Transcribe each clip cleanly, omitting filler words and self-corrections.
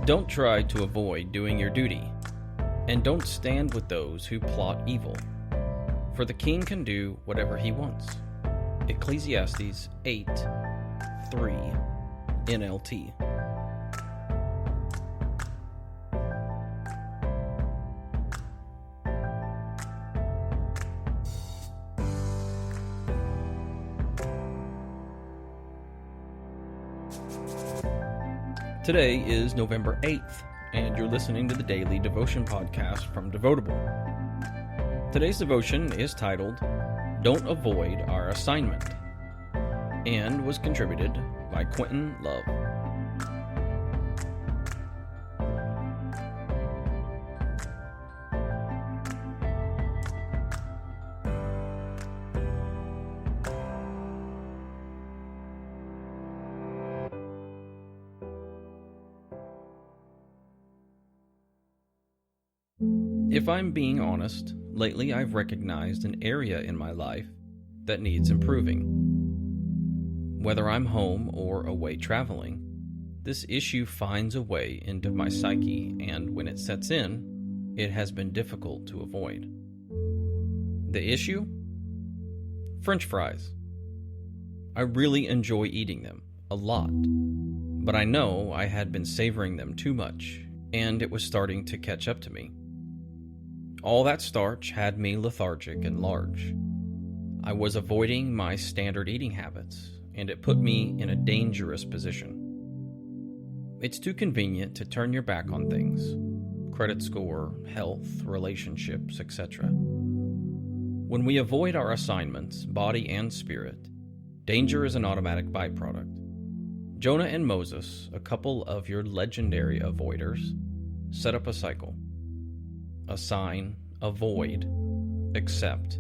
Don't try to avoid doing your duty, and don't stand with those who plot evil, for the king can do whatever he wants. Ecclesiastes 8:3 NLT. Today is November 8th, and you're listening to the Daily Devotion Podcast from Devotable. Today's devotion is titled, Don't Avoid Our Assignment, and was contributed by Quentin Love. If I'm being honest, lately I've recognized an area in my life that needs improving. Whether I'm home or away traveling, this issue finds a way into my psyche, and when it sets in, it has been difficult to avoid. The issue? French fries. I really enjoy eating them, a lot, but I know I had been savoring them too much, and it was starting to catch up to me. All that starch had me lethargic and large. I was avoiding my standard eating habits, and it put me in a dangerous position. It's too convenient to turn your back on things: credit score, health, relationships, etc. When we avoid our assignments, body and spirit, danger is an automatic byproduct. Jonah and Moses, a couple of your legendary avoiders, set up a cycle. Assign, avoid, accept,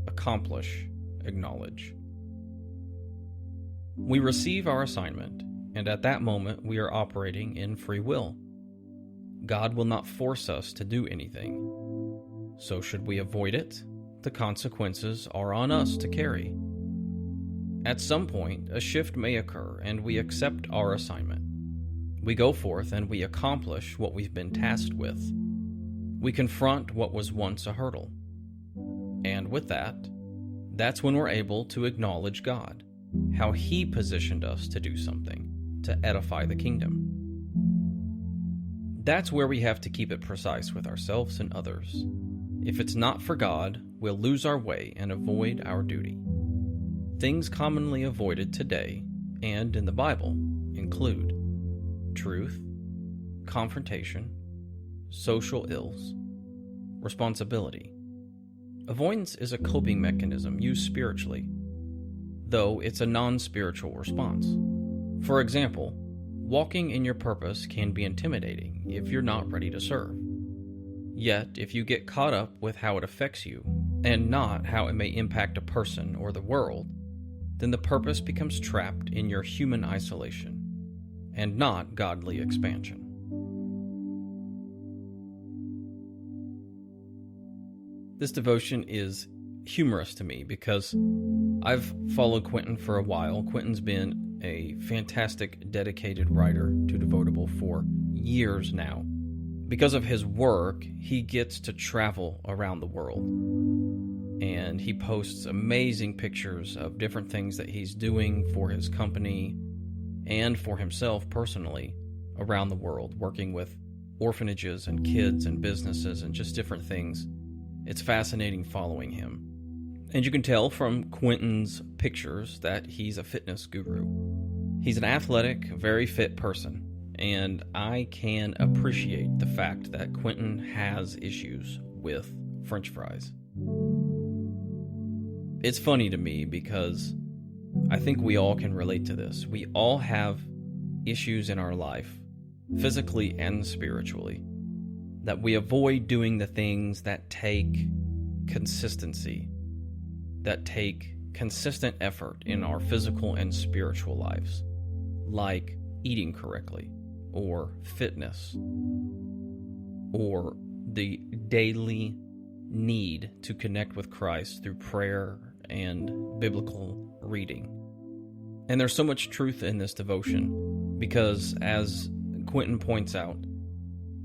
accomplish, acknowledge. We receive our assignment, and at that moment we are operating in free will. God will not force us to do anything. So should we avoid it? The consequences are on us to carry. At some point, a shift may occur, and we accept our assignment. We go forth and we accomplish what we've been tasked with. We confront what was once a hurdle. And with that, that's when we're able to acknowledge God, how He positioned us to do something, to edify the kingdom. That's where we have to keep it precise with ourselves and others. If it's not for God, we'll lose our way and avoid our duty. Things commonly avoided today, and in the Bible, include truth, confrontation, social ills, responsibility. Avoidance is a coping mechanism used spiritually, though it's a non-spiritual response. For example, walking in your purpose can be intimidating if you're not ready to serve. Yet, if you get caught up with how it affects you, and not how it may impact a person or the world, then the purpose becomes trapped in your human isolation, and not godly expansion. This devotion is humorous to me because I've followed Quentin for a while. Quentin's been a fantastic, dedicated writer to Devotable for years now. Because of his work, he gets to travel around the world. And he posts amazing pictures of different things that he's doing for his company and for himself personally around the world, working with orphanages and kids and businesses and just different things. It's fascinating following him. And you can tell from Quentin's pictures that he's a fitness guru. He's an athletic, very fit person, and I can appreciate the fact that Quentin has issues with French fries. It's funny to me because I think we all can relate to this. We all have issues in our life, physically and spiritually, that we avoid doing the things that take consistency, that take consistent effort in our physical and spiritual lives, like eating correctly, or fitness, or the daily need to connect with Christ through prayer and biblical reading. And there's so much truth in this devotion because, as Quentin points out,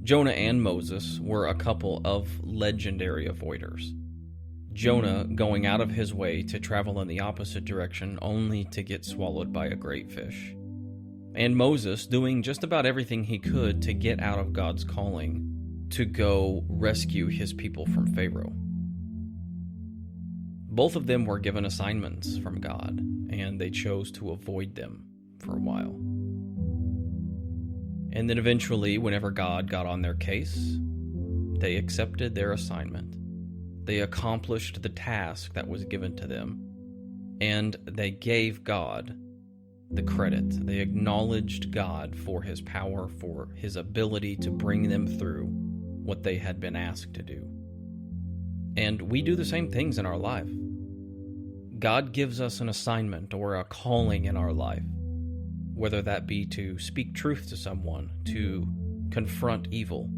Jonah and Moses were a couple of legendary avoiders. Jonah going out of his way to travel in the opposite direction only to get swallowed by a great fish. And Moses doing just about everything he could to get out of God's calling to go rescue his people from Pharaoh. Both of them were given assignments from God, and they chose to avoid them for a while. And then eventually, whenever God got on their case, they accepted their assignment. They accomplished the task that was given to them, and they gave God the credit. They acknowledged God for his power, for his ability to bring them through what they had been asked to do. And we do the same things in our life. God gives us an assignment or a calling in our life, whether that be to speak truth to someone, to confront evil,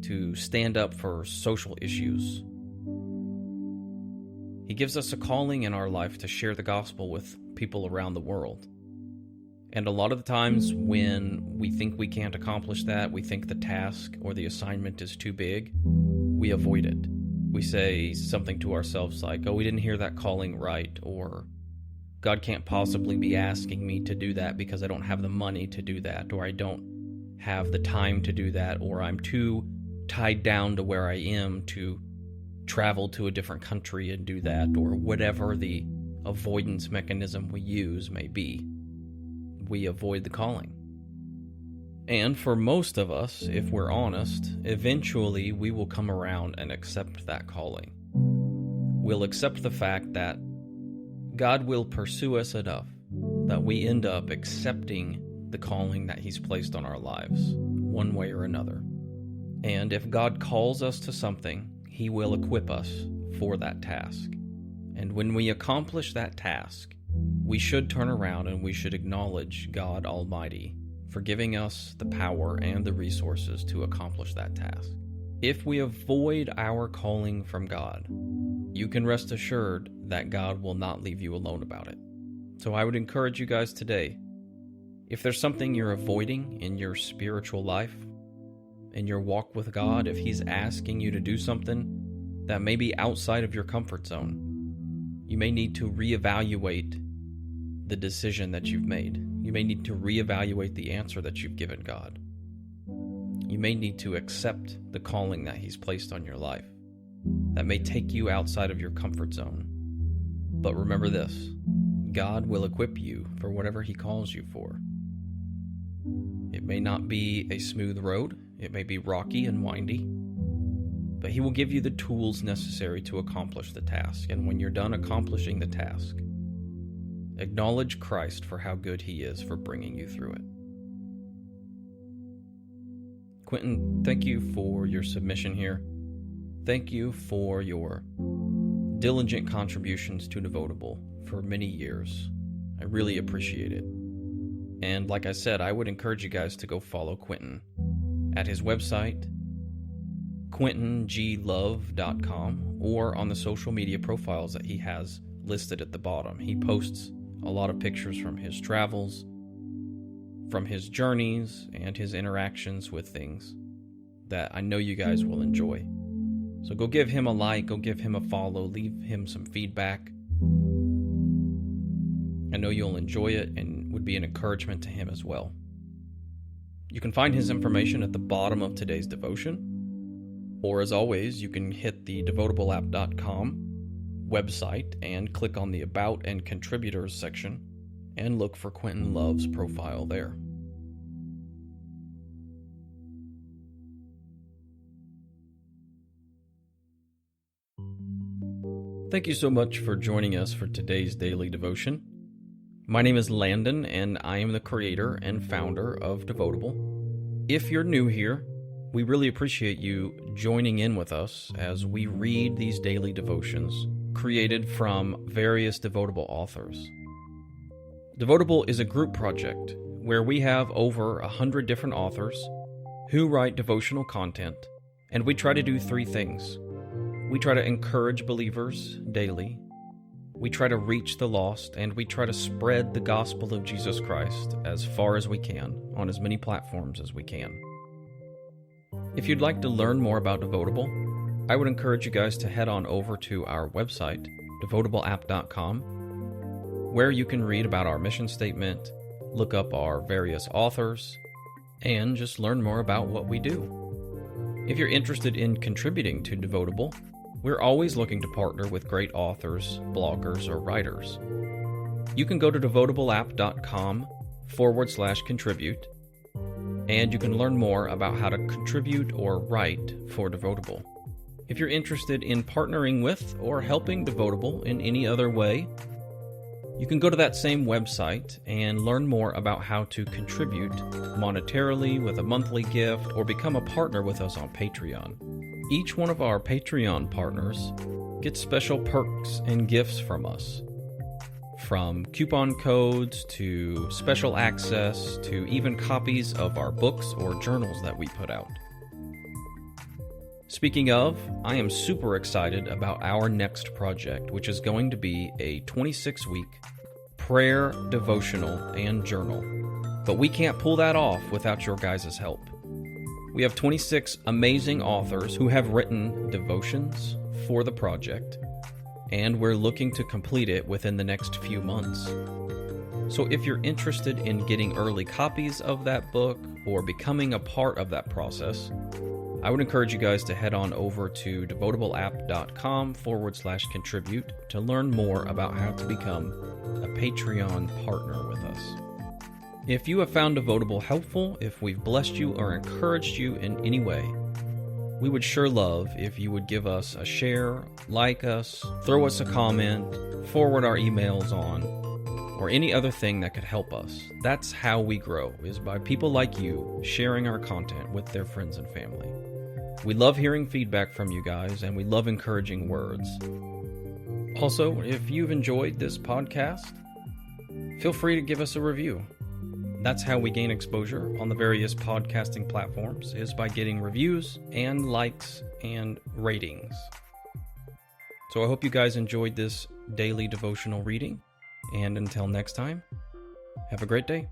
to stand up for social issues. He gives us a calling in our life to share the gospel with people around the world. And a lot of the times when we think we can't accomplish that, we think the task or the assignment is too big, we avoid it. We say something to ourselves like, oh, we didn't hear that calling right, or God can't possibly be asking me to do that because I don't have the money to do that, or I don't have the time to do that, or I'm too tied down to where I am to travel to a different country and do that, or whatever the avoidance mechanism we use may be. We avoid the calling. And for most of us, if we're honest, eventually we will come around and accept that calling. We'll accept the fact that God will pursue us enough that we end up accepting the calling that he's placed on our lives, one way or another. And if God calls us to something, he will equip us for that task. And when we accomplish that task, we should turn around and we should acknowledge God Almighty for giving us the power and the resources to accomplish that task. If we avoid our calling from God, you can rest assured that God will not leave you alone about it. So I would encourage you guys today, if there's something you're avoiding in your spiritual life, in your walk with God, if he's asking you to do something that may be outside of your comfort zone, you may need to reevaluate the decision that you've made. You may need to reevaluate the answer that you've given God. You may need to accept the calling that he's placed on your life. That may take you outside of your comfort zone. But remember this, God will equip you for whatever he calls you for. It may not be a smooth road. It may be rocky and windy. But he will give you the tools necessary to accomplish the task. And when you're done accomplishing the task, acknowledge Christ for how good he is for bringing you through it. Quentin, thank you for your submission here. Thank you for your diligent contributions to Devotable for many years. I really appreciate it. And like I said, I would encourage you guys to go follow Quentin at his website, quentinglove.com, or on the social media profiles that he has listed at the bottom. He posts a lot of pictures from his travels, from his journeys, and his interactions with things that I know you guys will enjoy. So go give him a like, go give him a follow, leave him some feedback. I know you'll enjoy it and would be an encouragement to him as well. You can find his information at the bottom of today's devotion, or as always, you can hit the devotableapp.com website and click on the About and Contributors section and look for Quentin Love's profile there. Thank you so much for joining us for today's daily devotion. My name is Landon, and I am the creator and founder of Devotable. If you're new here, we really appreciate you joining in with us as we read these daily devotions created from various Devotable authors. Devotable is a group project where we have over 100 different authors who write devotional content, and we try to do three things. We try to encourage believers daily, we try to reach the lost, and we try to spread the gospel of Jesus Christ as far as we can on as many platforms as we can. If you'd like to learn more about Devotable, I would encourage you guys to head on over to our website, devotableapp.com, where you can read about our mission statement, look up our various authors, and just learn more about what we do. If you're interested in contributing to Devotable, we're always looking to partner with great authors, bloggers, or writers. You can go to devotableapp.com/contribute, and you can learn more about how to contribute or write for Devotable. If you're interested in partnering with or helping Devotable in any other way, you can go to that same website and learn more about how to contribute monetarily with a monthly gift or become a partner with us on Patreon. Each one of our Patreon partners gets special perks and gifts from us, from coupon codes to special access to even copies of our books or journals that we put out. Speaking of, I am super excited about our next project, which is going to be a 26-week prayer, devotional, and journal. But we can't pull that off without your guys' help. We have 26 amazing authors who have written devotions for the project, and we're looking to complete it within the next few months. So if you're interested in getting early copies of that book or becoming a part of that process, I would encourage you guys to head on over to devotableapp.com/contribute to learn more about how to become a Patreon partner with us. If you have found Devotable helpful, if we've blessed you or encouraged you in any way, we would sure love if you would give us a share, like us, throw us a comment, forward our emails on, or any other thing that could help us. That's how we grow, is by people like you sharing our content with their friends and family. We love hearing feedback from you guys, and we love encouraging words. Also, if you've enjoyed this podcast, feel free to give us a review. That's how we gain exposure on the various podcasting platforms, is by getting reviews and likes and ratings. So I hope you guys enjoyed this daily devotional reading, and until next time, have a great day.